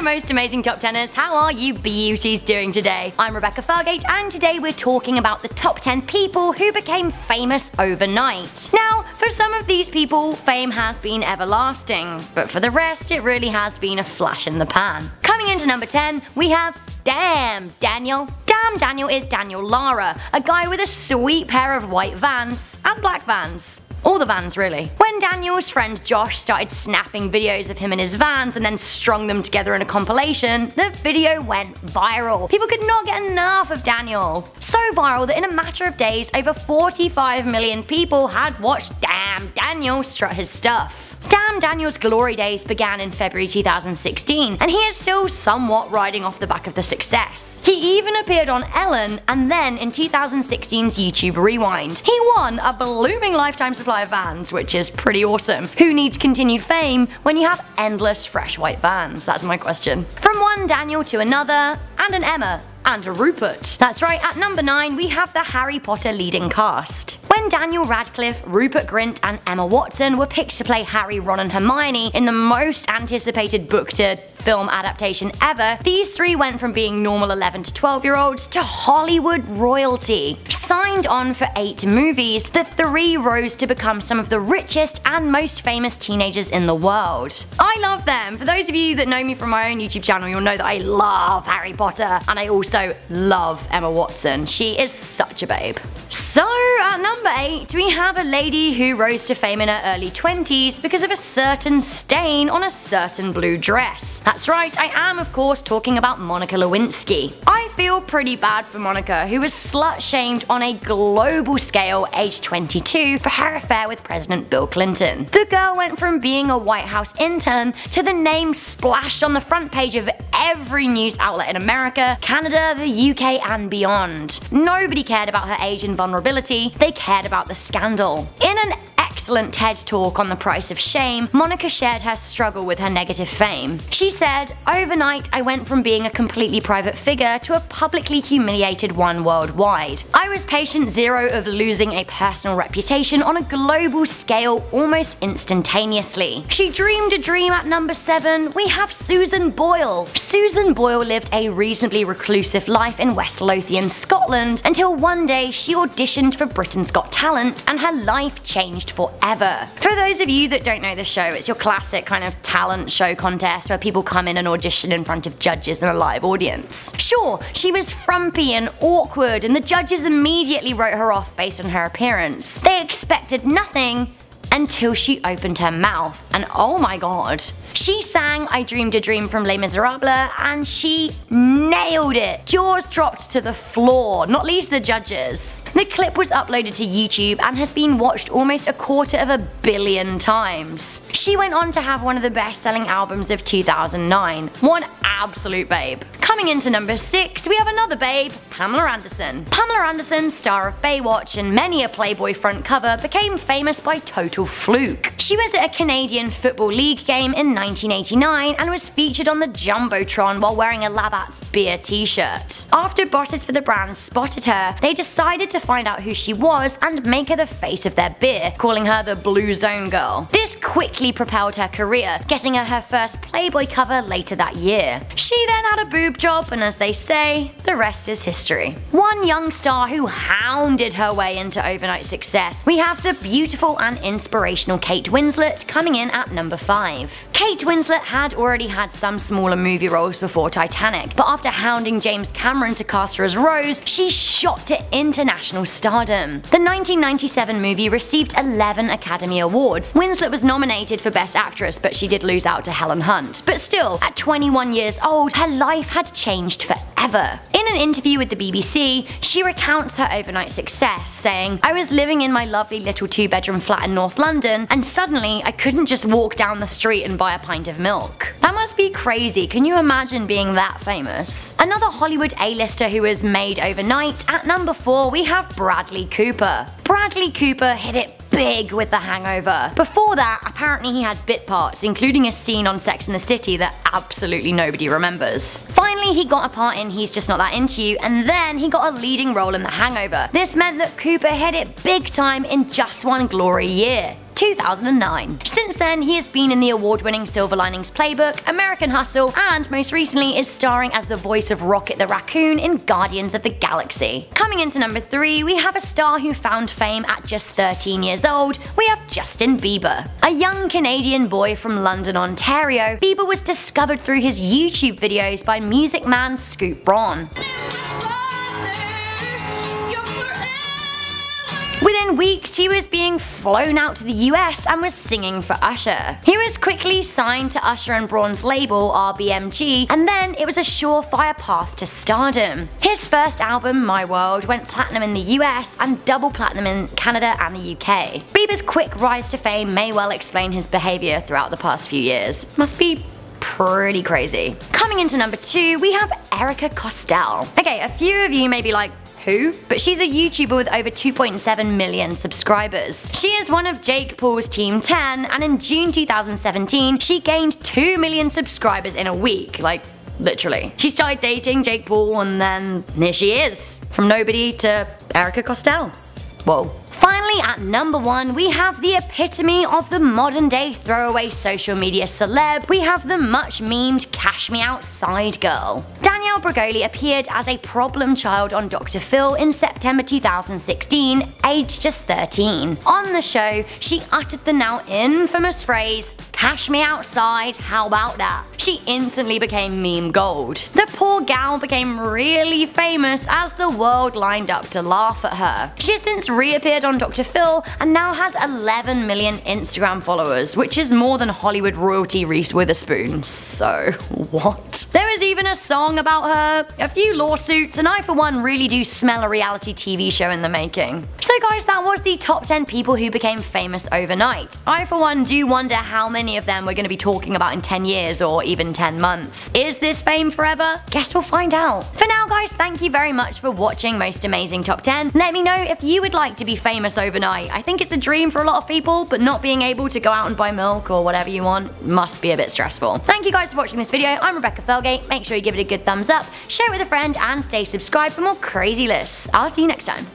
most amazing top teners, how are you beauties doing today? I'm Rebecca Felgate, and today we're talking about the top 10 people who became famous overnight. Now, for some of these people, fame has been everlasting, but for the rest, it really has been a flash in the pan. Coming into number 10, we have Damn Daniel. Damn Daniel is Daniel Lara, a guy with a sweet pair of white Vans and black Vans. All the Vans, really. When Daniel's friend Josh started snapping videos of him in his Vans and then strung them together in a compilation, the video went viral. People could not get enough of Daniel. So viral that in a matter of days, over 45 million people had watched Damn Daniel strut his stuff. Damn Daniel's glory days began in February 2016, and he is still somewhat riding off the back of the success. He even appeared on Ellen, and then in 2016's YouTube Rewind. He won a blooming lifetime supply of Vans, which is pretty awesome. Who needs continued fame when you have endless fresh white Vans? That's my question. From one Daniel to another, and an Emma, and a Rupert. That's right, at number 9 we have the Harry Potter leading cast. When Daniel Radcliffe, Rupert Grint and Emma Watson were picked to play Harry, Ron and Hermione in the most anticipated book to film adaptation ever, these three went from being normal 11 to 12-year-olds to Hollywood royalty. Signed on for 8 movies, the three rose to become some of the richest and most famous teenagers in the world. I love them. For those of you that know me from my own YouTube channel, you'll know that I love Harry Potter, and I also love Emma Watson. She is such a babe. So at number 8, we have a lady who rose to fame in her early 20s because of a certain stain on a certain blue dress. That's right, I am of course talking about Monica Lewinsky. I feel pretty bad for Monica, who was slut-shamed on a global scale aged 22 for her affair with President Bill Clinton. The girl went from being a White House intern to the name splashed on the front page of every news outlet in America, Canada, the UK and beyond. Nobody cared about her age and vulnerability, they cared about the scandal. In an excellent TED talk on the price of shame, Monica shared her struggle with her negative fame. She said, "Overnight I went from being a completely private figure to a publicly humiliated one worldwide. I was patient zero of losing a personal reputation on a global scale almost instantaneously." She dreamed a dream at number 7, we have Susan Boyle. Susan Boyle lived a reasonably reclusive life in West Lothian, Scotland, until one day she auditioned for Britain's Got Talent and her life changed forever. For those of you that don't know the show, it's your classic kind of talent show contest where people come in and audition in front of judges and a live audience. Sure, she was frumpy and awkward, and the judges immediately wrote her off based on her appearance. They expected nothing until she opened her mouth, and oh my god. She sang I Dreamed a Dream from Les Miserables and she nailed it. Jaws dropped to the floor, not least the judges. The clip was uploaded to YouTube and has been watched almost 250 million times. She went on to have one of the best-selling albums of 2009. One absolute babe. Coming into number 6, we have another babe, Pamela Anderson. Pamela Anderson, star of Baywatch and many a Playboy front cover, became famous by total fluke. She was at a Canadian Football League game in 1989 and was featured on the Jumbotron while wearing a Labatt's beer t-shirt. After bosses for the brand spotted her, they decided to find out who she was and make her the face of their beer, calling her the Blue Zone Girl. This quickly propelled her career, getting her first Playboy cover later that year. She then had a boob job, and as they say, the rest is history. One young star who hounded her way into overnight success, we have the beautiful and inspirational Kate Winslet coming in at number 5. Kate Winslet had already had some smaller movie roles before Titanic, but after hounding James Cameron to cast her as Rose, she shot to international stardom. The 1997 movie received 11 Academy Awards. Winslet was nominated for Best Actress, but she did lose out to Helen Hunt. But still, at 21 years old, her life had changed forever. In an interview with the BBC, she recounts her overnight success, saying, "I was living in my lovely little 2-bedroom flat in North London, and suddenly I couldn't just walk down the street and buy a pint of milk." That must be crazy. Can you imagine being that famous? Another Hollywood A-lister who was made overnight, at number 4 we have Bradley Cooper. Bradley Cooper hit it big with The Hangover. Before that, apparently he had bit parts, including a scene on Sex and the City that absolutely nobody remembers. Finally, he got a part in He's Just Not That Into You, and then he got a leading role in The Hangover. This meant that Cooper hit it big time in just one glory year. 2009. Since then, he has been in the award-winning Silver Linings Playbook, American Hustle, and most recently is starring as the voice of Rocket the Raccoon in Guardians of the Galaxy. Coming into number 3, we have a star who found fame at just 13 years old. We have Justin Bieber. A young Canadian boy from London, Ontario, Bieber was discovered through his YouTube videos by music man Scoop Braun. Within weeks, he was being flown out to the US and was singing for Usher. He was quickly signed to Usher and Braun's label, RBMG, and then it was a surefire path to stardom. His first album, My World, went platinum in the US and double platinum in Canada and the UK. Bieber's quick rise to fame may well explain his behaviour throughout the past few years. Must be pretty crazy. Coming into number 2, we have Erika Costell. Okay, a few of you may be like, who? But she's a YouTuber with over 2.7 million subscribers. She is one of Jake Paul's Team 10, and in June 2017, she gained 2 million subscribers in a week, like literally. She started dating Jake Paul and then here she is. From nobody to Erika Costell. Whoa. Finally, at number 1, we have the epitome of the modern day throwaway social media celeb. We have the much memed Cash Me Outside girl. Danielle Bregoli appeared as a problem child on Dr. Phil in September 2016, aged just 13. On the show, she uttered the now infamous phrase, "Cash me outside, how about that?" She instantly became meme gold. The poor gal became really famous as the world lined up to laugh at her. She has since reappeared on Dr. Phil and now has 11 million Instagram followers, which is more than Hollywood royalty Reese Witherspoon. So, what? There is even a song about her, a few lawsuits, and I for one really do smell a reality TV show in the making. So guys, that was the top 10 people who became famous overnight. I for one do wonder how many of them we're going to be talking about in 10 years or even 10 months. Is this fame forever? Guess we'll find out. For now guys, thank you very much for watching Most Amazing Top 10. Let me know if you would like to be famous overnight. I think it's a dream for a lot of people, but not being able to go out and buy milk or whatever you want must be a bit stressful. Thank you guys for watching this video. I'm Rebecca Felgate. Make sure you give it a good thumbs up, share it with a friend, and stay subscribed for more crazy lists. I'll see you next time.